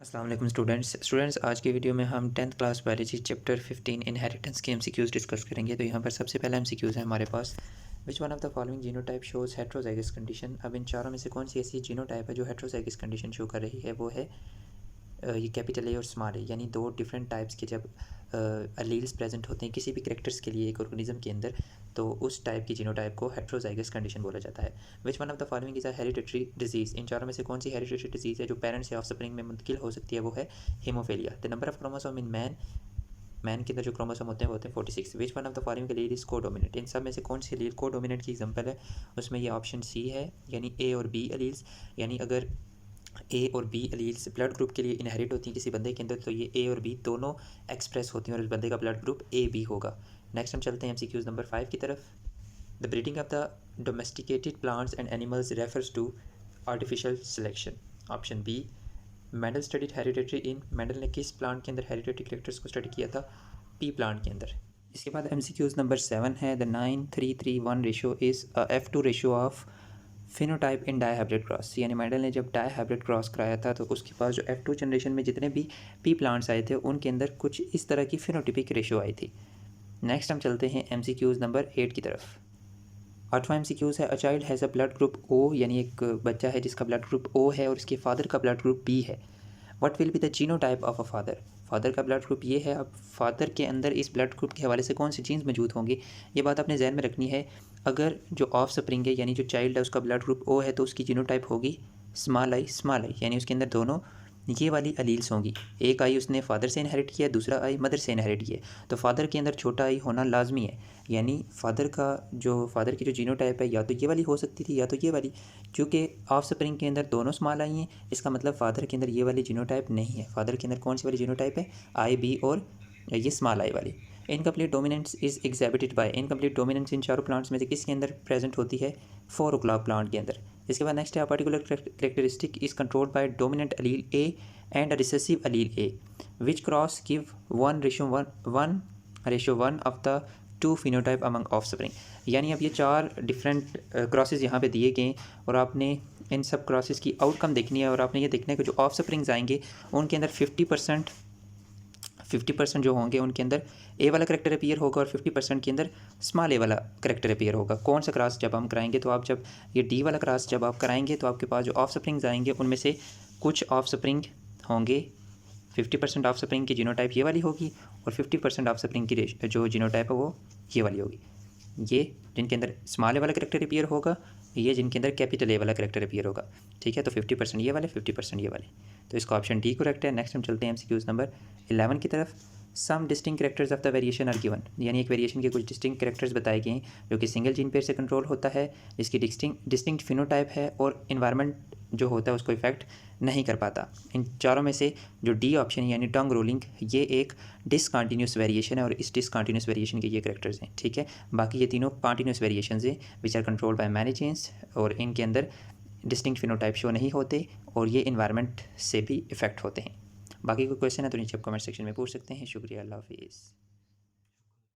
अस्सलाम वालेकुम स्टूडेंट्स आज की वीडियो में हम 10th class biology chapter 15 inheritance के एमसीक्यूज़ डिस्कस करेंगे। तो यहाँ पर सबसे पहला एमसीक्यूज़ है हमारे पास, which one of the following genotype shows heterozygous condition. अब इन चारों में से कौन सी ऐसी जीनोटाइप है जो हेट्रोजाइगस कंडीशन शो कर रही है? वो है ये कैपिटल ए और स्मॉल ए, यानी दो डिफरेंट टाइप्स के जब अलील्स प्रेजेंट होते हैं किसी भी करेक्टर्स के लिए एक ऑर्गेनिज्म के अंदर, तो उस टाइप की जीनोटाइप को हेट्रोजाइगस कंडीशन बोला जाता है। Which one of the following is a hereditary disease. इन चारों में से कौन सी हेरिडिटरी डिजीज़ है जो पेरेंट्स से ऑफस्प्रिंग में मुंतकिल हो सकती है? वो है haemophilia. The number of chromosome in man के अंदर जो क्रोमोसोम होते हैं वो होते हैं 46। Which one of the following allele is codominant. इन सब में से कौन सी एलील कोडोमिनेंट की एग्जांपल है? उसमें ये ऑप्शन सी है, यानी ए और बी एलील्स। यानी अगर ए और बी एलील्स ब्लड ग्रुप के लिए इनहेरिट होती हैं किसी बंदे के अंदर, तो ये ए और बी दोनों एक्सप्रेस होती हैं और उस बंदे का ब्लड ग्रुप ए बी होगा। नेक्स्ट हम चलते हैं एमसीक्यूज नंबर 5 की तरफ। The breeding of the domesticated plants and animals refers to artificial selection. Option B, Mendel studied hereditary in. Mendel ने किस प्लांट के अंदर हेरिडिटरी कैरेक्टर्स को स्टडी किया था? पी प्लांट के अंदर। इसके बाद एमसीक्यूज नंबर 7 है, the 9:3:1 ratio is F2 ratio of phenotype in dihybrid cross. यानी मेंडल ने जब डाईहाइब्रिड क्रॉस कराया था तो उसके पास जो F2 जनरेशन में जितने भी पी प्लांट्स आए थे उनके अंदर कुछ इस तरह की फिनोटिपिक रेशियो आई थी। नेक्स्ट हम चलते हैं एमसीक्यूज नंबर 8 की तरफ। 8वां एमसीक्यूज है, a child has a blood group O. यानी एक बच्चा है जिसका ब्लड ग्रुप ओ है और उसके फादर का ब्लड ग्रुप बी है। What will be the genotype of a father. Father का ब्लड ग्रुप ये है, अब फादर के अंदर इस ब्लड ग्रुप के हवाले से कौन सी जीन्स मौजूद होंगी, ये बात अपने जहन में रखनी है। अगर जो ऑफ स्प्रिंग है यानी जो चाइल्ड है उसका ब्लड ग्रुप ओ है तो उसकी जीनोटाइप होगी स्मॉल आई, यानी उसके अंदर दोनों ये वाली अलील्स होंगी। एक आई उसने फादर से इनहेरिट किया, दूसरा आई मदर से इनहेरिट किया। तो फादर के अंदर छोटा आई होना लाजमी है, यानी फादर की जो जीनोटाइप है या तो ये वाली हो सकती थी या तो ये वाली। चूँकि ऑफ स्प्रिंग के अंदर दोनों स्मॉल आई हैं, इसका मतलब फादर के अंदर ये वाली जीनोटाइप नहीं है। फादर के अंदर कौन सी वाली जीनोटाइप है? आई बी और ये स्मॉल आई वाली। Incomplete dominance is exhibited by. Incomplete dominance इन चारों प्लांट्स में से किसके अंदर प्रेजेंट होती है? 4 o'clock प्लांट के अंदर। इसके बाद नेक्स्ट है, particular characteristic is controlled by dominant Aleel A and recessive Aleel A, which cross give 1:1 of the 2 phenotype among offspring. यानी अब ये 4 डिफरेंट क्रॉसेस यहाँ पे दिए गए और आपने इन सब क्रॉसेस की आउटकम देखनी है और आपने ये देखना है कि जो ऑफस्प्रिंग्स आएंगे उनके अंदर 50% जो होंगे उनके अंदर ए वाला करेक्टर अपीयर होगा और 50% के अंदर स्मॉल ए वाला करेक्टर अपीयर होगा। कौन सा क्रॉस जब हम कराएंगे, तो आप जब ये डी वाला क्रॉस जब आप कराएंगे तो आपके पास जो ऑफ स्प्रिंग्स आएंगे उनमें से कुछ ऑफ स्प्रिंग होंगे 50% ऑफ स्प्रिंग की जीनोटाइप ये वाली होगी और 50% ऑफ स्प्रिंग की जो जीनोटाइप है वो ये वाली होगी। ये जिनके अंदर स्मॉल ए वाला करेक्टर अपीयर होगा, ये जिनके अंदर कैपिटल ए वाला करेक्टर अपीयर होगा। ठीक है, तो 50% ये वाले 50% ये वाले, तो इसका ऑप्शन डी करेक्ट है। नेक्स्ट हम चलते हैं एमसीक्यूज नंबर 11 की तरफ। Some distinct characters of the variation are given. यानी एक वेरिएशन के कुछ डिस्टिंक्ट करेक्टर्स बताए गए हैं जो कि सिंगल जीन पेयर से कंट्रोल होता है, जिसकी डिस्टिंक्ट फिनोटाइप है और इन्वायरमेंट जो होता है उसको इफेक्ट नहीं कर पाता। इन चारों में से जो डी ऑप्शन यानी टंग रोलिंग, ये एक डिसकंटिन्यूस वेरिएशन है और इस डिसकंटिन्यूस वेरिएशन के ये करेक्टर्स हैं। ठीक है, बाकी ये तीनों कॉन्टीन्यूस वेरिएशंस हैं which are controlled by many genes और इनके अंदर डिस्टिंक्ट फिनोटाइप शो नहीं होते और ये इन्वायरमेंट से भी इफेक्ट होते हैं। बाकी कोई क्वेश्चन है तो नीचे आप कमेंट सेक्शन में पूछ सकते हैं। शुक्रिया, अल्लाह हाफिज़।